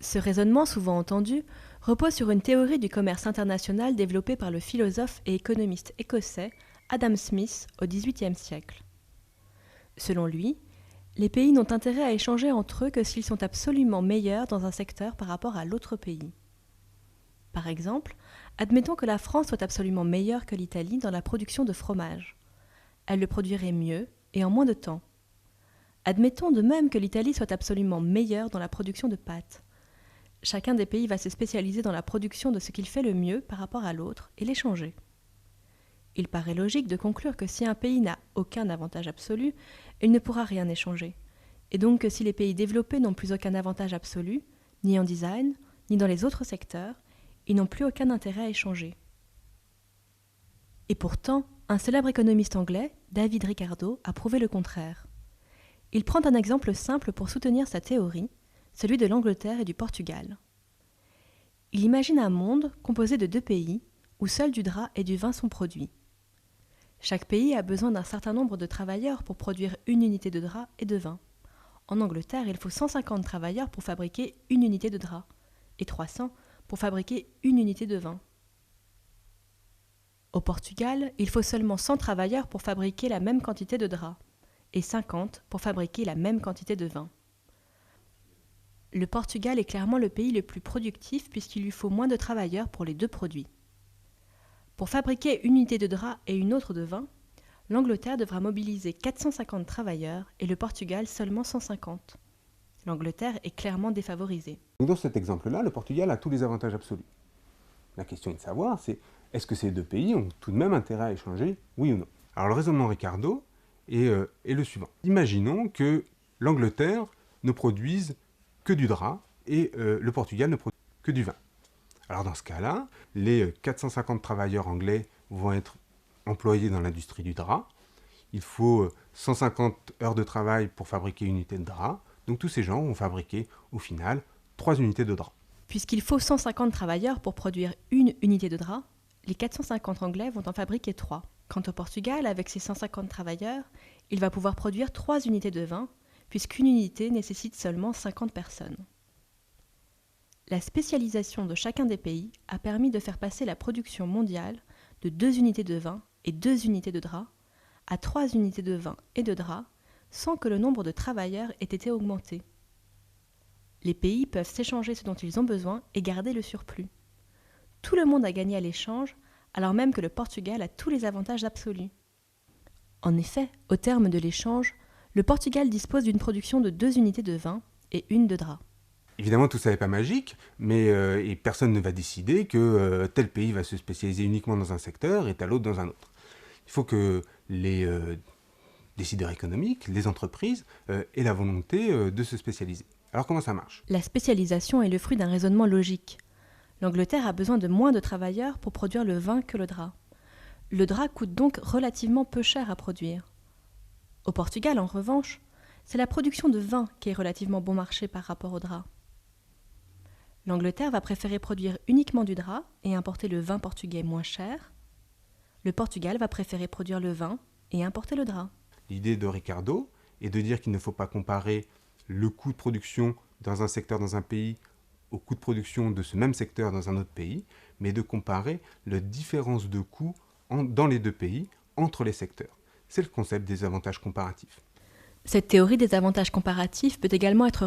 Ce raisonnement, souvent entendu, repose sur une théorie du commerce international développée par le philosophe et économiste écossais Adam Smith au XVIIIe siècle. Selon lui, les pays n'ont intérêt à échanger entre eux que s'ils sont absolument meilleurs dans un secteur par rapport à l'autre pays. Par exemple, admettons que la France soit absolument meilleure que l'Italie dans la production de fromage. Elle le produirait mieux et en moins de temps. Admettons de même que l'Italie soit absolument meilleure dans la production de pâtes. Chacun des pays va se spécialiser dans la production de ce qu'il fait le mieux par rapport à l'autre et l'échanger. Il paraît logique de conclure que si un pays n'a aucun avantage absolu, il ne pourra rien échanger. Et donc que si les pays développés n'ont plus aucun avantage absolu, ni en design, ni dans les autres secteurs, ils n'ont plus aucun intérêt à échanger. Et pourtant, un célèbre économiste anglais, David Ricardo, a prouvé le contraire. Il prend un exemple simple pour soutenir sa théorie, celui de l'Angleterre et du Portugal. Il imagine un monde composé de deux pays où seuls du drap et du vin sont produits. Chaque pays a besoin d'un certain nombre de travailleurs pour produire une unité de drap et de vin. En Angleterre, il faut 150 travailleurs pour fabriquer une unité de drap et 300 pour fabriquer une unité de vin. Au Portugal, il faut seulement 100 travailleurs pour fabriquer la même quantité de drap et 50 pour fabriquer la même quantité de vin. Le Portugal est clairement le pays le plus productif puisqu'il lui faut moins de travailleurs pour les deux produits. Pour fabriquer une unité de drap et une autre de vin, l'Angleterre devra mobiliser 450 travailleurs et le Portugal seulement 150. L'Angleterre est clairement défavorisée. Donc dans cet exemple-là, le Portugal a tous les avantages absolus. La question est de savoir, c'est est-ce que ces deux pays ont tout de même intérêt à échanger, oui ou non? Alors le raisonnement Ricardo est le suivant. Imaginons que l'Angleterre ne produise que du drap et le Portugal ne produise que du vin. Alors dans ce cas-là, les 450 travailleurs anglais vont être employés dans l'industrie du drap. Il faut 150 heures de travail pour fabriquer une unité de drap. Donc tous ces gens vont fabriquer au final 3 unités de drap. Puisqu'il faut 150 travailleurs pour produire une unité de drap, les 450 Anglais vont en fabriquer 3. Quant au Portugal, avec ses 150 travailleurs, il va pouvoir produire 3 unités de vin, puisqu'une unité nécessite seulement 50 personnes. La spécialisation de chacun des pays a permis de faire passer la production mondiale de 2 unités de vin et 2 unités de drap à 3 unités de vin et de drap sans que le nombre de travailleurs ait été augmenté. Les pays peuvent s'échanger ce dont ils ont besoin et garder le surplus. Tout le monde a gagné à l'échange, alors même que le Portugal a tous les avantages absolus. En effet, au terme de l'échange, le Portugal dispose d'une production de 2 unités de vin et une de drap. Évidemment, tout ça n'est pas magique, mais et personne ne va décider que tel pays va se spécialiser uniquement dans un secteur et tel autre dans un autre. Il faut que les décideurs économiques, les entreprises, aient la volonté de se spécialiser. Alors comment ça marche? La spécialisation est le fruit d'un raisonnement logique. L'Angleterre a besoin de moins de travailleurs pour produire le vin que le drap. Le drap coûte donc relativement peu cher à produire. Au Portugal, en revanche, c'est la production de vin qui est relativement bon marché par rapport au drap. L'Angleterre va préférer produire uniquement du drap et importer le vin portugais moins cher. Le Portugal va préférer produire le vin et importer le drap. L'idée de Ricardo est de dire qu'il ne faut pas comparer le coût de production dans un secteur dans un pays au coût de production de ce même secteur dans un autre pays, mais de comparer la différence de coût dans les deux pays entre les secteurs. C'est le concept des avantages comparatifs. Cette théorie des avantages comparatifs peut également être